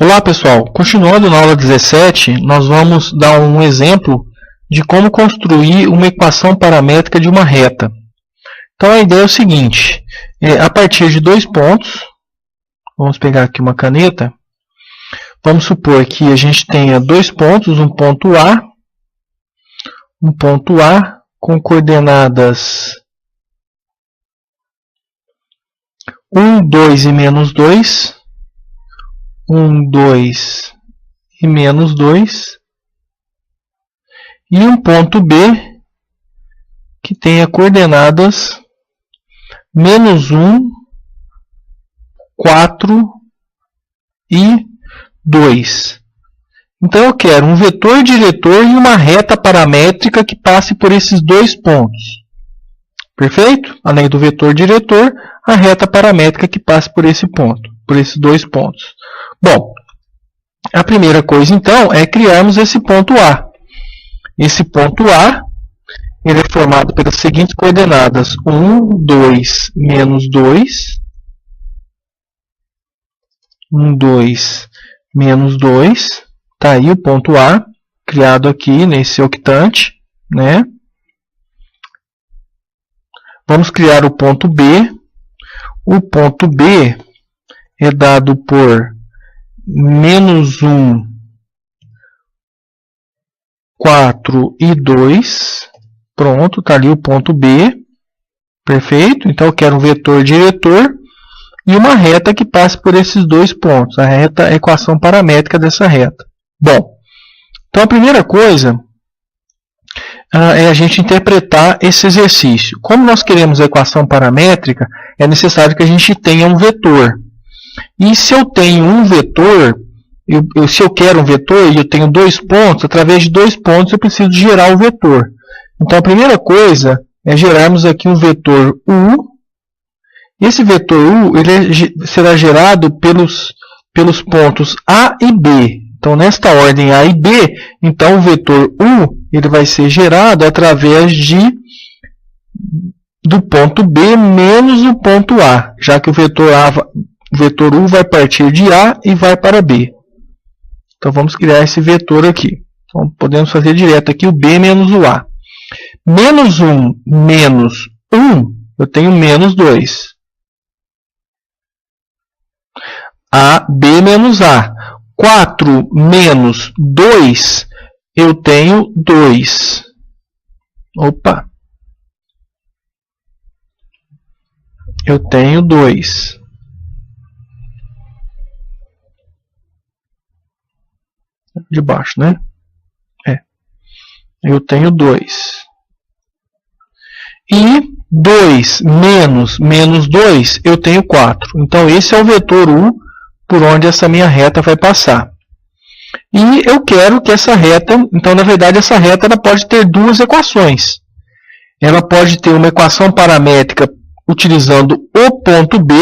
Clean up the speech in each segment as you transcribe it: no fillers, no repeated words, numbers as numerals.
Olá pessoal, continuando na aula 17, nós vamos dar um exemplo de como construir uma equação paramétrica de uma reta. Então a ideia é o seguinte, a partir de dois pontos, vamos pegar aqui uma caneta, vamos supor que a gente tenha dois pontos, um ponto A com coordenadas 1, 2 e menos 2, 1, 2 e menos 2, e um ponto B que tenha coordenadas menos 1, 4 e 2. Então eu quero um vetor diretor e uma reta paramétrica que passe por esses dois pontos. Perfeito? Além do vetor diretor, a reta paramétrica que passe por esse ponto, por esses dois pontos. Bom, a primeira coisa então é criarmos esse ponto A. Esse ponto A ele é formado pelas seguintes coordenadas: 1, 2, menos 2. 1, 2, menos 2. Está aí o ponto A, criado aqui nesse octante, né? Vamos criar o ponto B. O ponto B é dado por menos 1, 4 e 2. Pronto, está ali o ponto B. Perfeito? Então eu quero um vetor diretor e uma reta que passe por esses dois pontos. A equação paramétrica dessa reta. Bom, então a primeira coisa é a gente interpretar esse exercício. Como nós queremos a equação paramétrica, é necessário que a gente tenha um vetor. E se eu tenho um vetor, se eu quero um vetor e eu tenho dois pontos, através de dois pontos eu preciso gerar o vetor. Então a primeira coisa é gerarmos aqui um vetor U. Esse vetor U ele será gerado pelos pontos A e B. Então nesta ordem A e B, então o vetor U ele vai ser gerado através do ponto B menos o ponto A, já que o vetor U vai partir de A e vai para B. Então vamos criar esse vetor aqui. Então podemos fazer direto aqui o B menos o A. Menos 1 menos 1, eu tenho menos 2. A, B menos A. 4 menos 2, eu tenho 2. Opa! Eu tenho 2. De baixo, né? Eu tenho 2. E 2 menos 2, eu tenho 4. Então esse é o vetor U por onde essa minha reta vai passar. E eu quero que essa reta, então na verdade essa reta ela pode ter duas equações. Ela pode ter uma equação paramétrica utilizando o ponto B,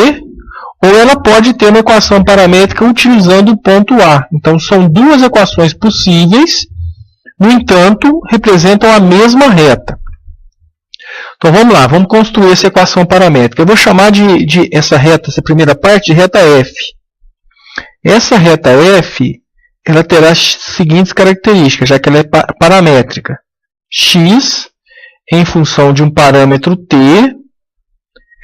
ou ela pode ter uma equação paramétrica utilizando o ponto A. Então são duas equações possíveis, no entanto, representam a mesma reta. Então vamos lá, vamos construir essa equação paramétrica. Eu vou chamar de essa reta, essa primeira parte, de reta F. Essa reta F, ela terá as seguintes características, já que ela é paramétrica. X em função de um parâmetro t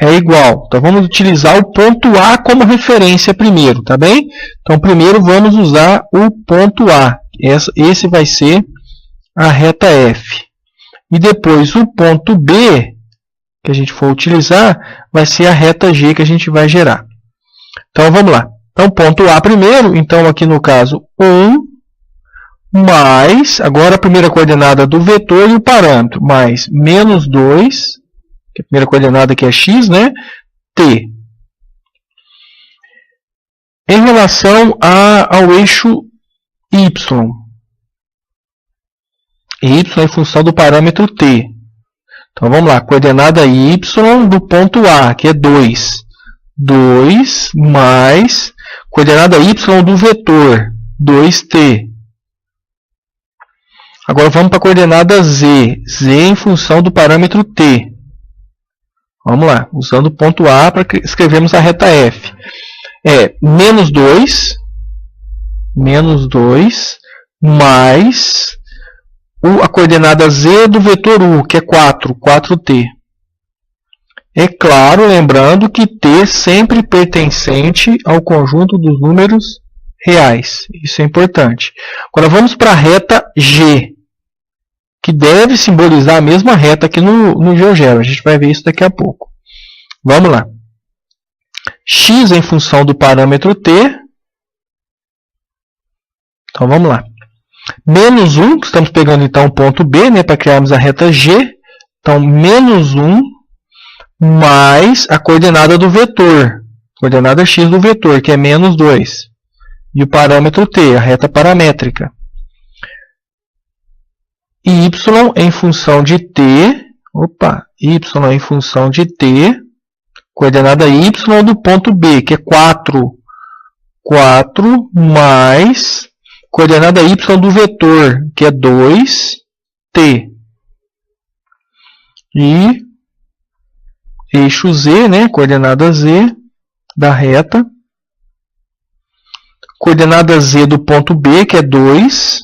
é igual. Então vamos utilizar o ponto A como referência primeiro, tá bem? Então primeiro vamos usar o ponto A. Esse vai ser a reta F. E depois o ponto B, que a gente for utilizar, vai ser a reta G que a gente vai gerar. Então vamos lá. Então, ponto A primeiro, então aqui no caso 1, mais, agora a primeira coordenada do vetor e o parâmetro, mais menos 2, que a primeira coordenada aqui é x, né? T. Em relação ao eixo y, y em função do parâmetro t. Então vamos lá, coordenada y do ponto A, que é 2. 2 mais coordenada y do vetor, 2t. Agora vamos para a coordenada z. Z em função do parâmetro t. Vamos lá, usando o ponto A para escrevermos a reta F. é menos 2 mais a coordenada z do vetor u, que é 4t. É claro, lembrando que t sempre pertencente ao conjunto dos números reais. Isso é importante. Agora vamos para a reta G, que deve simbolizar a mesma reta aqui no GeoGebra. A gente vai ver isso daqui a pouco. Vamos lá. X em função do parâmetro t. Então vamos lá. Menos 1, estamos pegando então o ponto B, né, para criarmos a reta G. Então, menos 1 mais a coordenada do vetor, coordenada x do vetor, que é menos 2. E o parâmetro t, a reta paramétrica. Y em função de t, y em função de t, coordenada y do ponto B, que é 4 mais coordenada y do vetor, que é 2t. E eixo z, né, coordenada z da reta, coordenada z do ponto B, que é 2,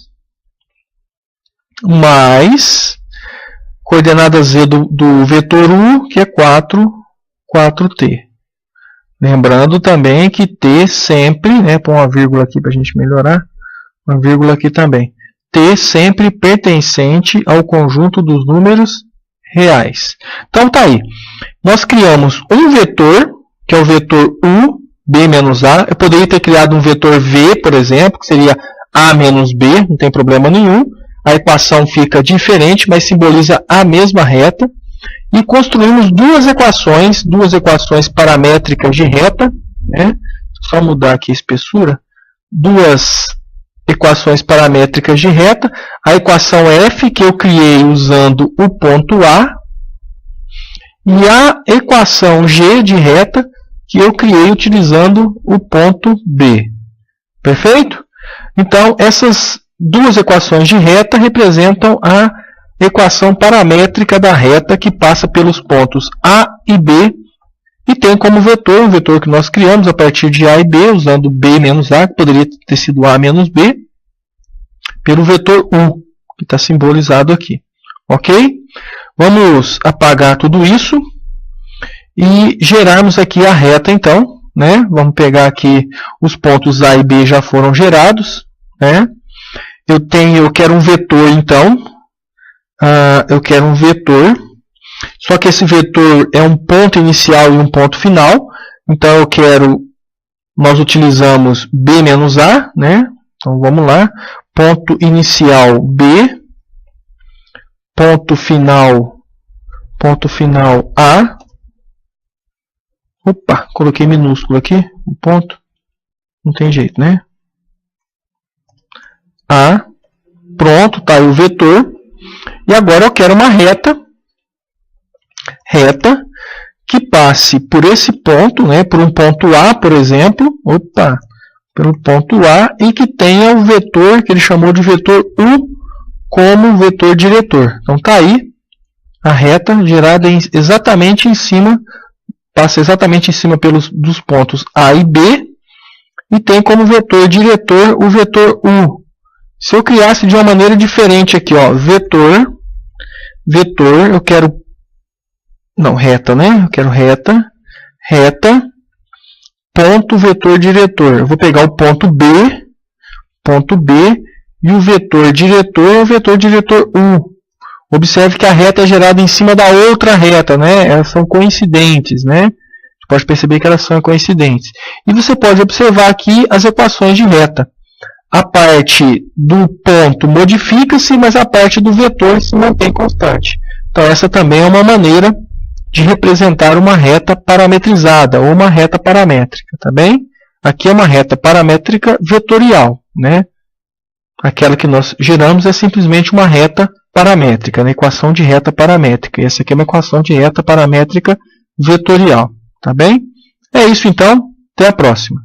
mais coordenada z do vetor u, que é 4t. Lembrando também que t sempre, né, põe uma vírgula aqui para a gente melhorar, uma vírgula aqui também, t sempre pertencente ao conjunto dos números reais. Então tá aí. Nós criamos um vetor, que é o vetor u, b menos a. Eu poderia ter criado um vetor v, por exemplo, que seria a menos b, não tem problema nenhum. A equação fica diferente, mas simboliza a mesma reta. E construímos duas equações paramétricas de reta, né? Só mudar aqui a espessura. Duas equações paramétricas de reta. A equação f, que eu criei usando o ponto A. E a equação g de reta, que eu criei utilizando o ponto B. Perfeito? Então, essas duas equações de reta representam a equação paramétrica da reta que passa pelos pontos A e B e tem como vetor, um vetor que nós criamos a partir de A e B, usando B menos A, que poderia ter sido A menos B, pelo vetor U, que está simbolizado aqui. Ok? Vamos apagar tudo isso e gerarmos aqui a reta, então. Né? Vamos pegar aqui os pontos A e B já foram gerados. Né? Eu quero um vetor, então. Eu quero um vetor. Só que esse vetor é um ponto inicial e um ponto final. Então, nós utilizamos B menos A. Né? Então, vamos lá. Ponto inicial B. Ponto final A. Opa, coloquei minúsculo aqui, um ponto. Não tem jeito, né? A. Pronto, está aí o vetor. E agora eu quero uma reta que passe por esse ponto, né? Por um ponto A, por exemplo. Opa, pelo ponto A e que tenha o vetor que ele chamou de vetor U como vetor diretor. Então está aí a reta gerada exatamente em cima, passa exatamente em cima dos pontos A e B e tem como vetor diretor o vetor U. Se eu criasse de uma maneira diferente aqui, ó, vetor, eu quero, não, reta, né? Eu quero reta, ponto vetor diretor. Eu vou pegar o ponto B, e o vetor diretor é o vetor diretor U. Observe que a reta é gerada em cima da outra reta, né? Elas são coincidentes, né? Você pode perceber que elas são coincidentes. E você pode observar aqui as equações de reta. A parte do ponto modifica-se, mas a parte do vetor se mantém constante. Então, essa também é uma maneira de representar uma reta parametrizada, ou uma reta paramétrica, tá bem? Aqui é uma reta paramétrica vetorial, né? Aquela que nós geramos é simplesmente uma reta paramétrica, né? Equação de reta paramétrica. E essa aqui é uma equação de reta paramétrica vetorial, tá bem? É isso então, até a próxima.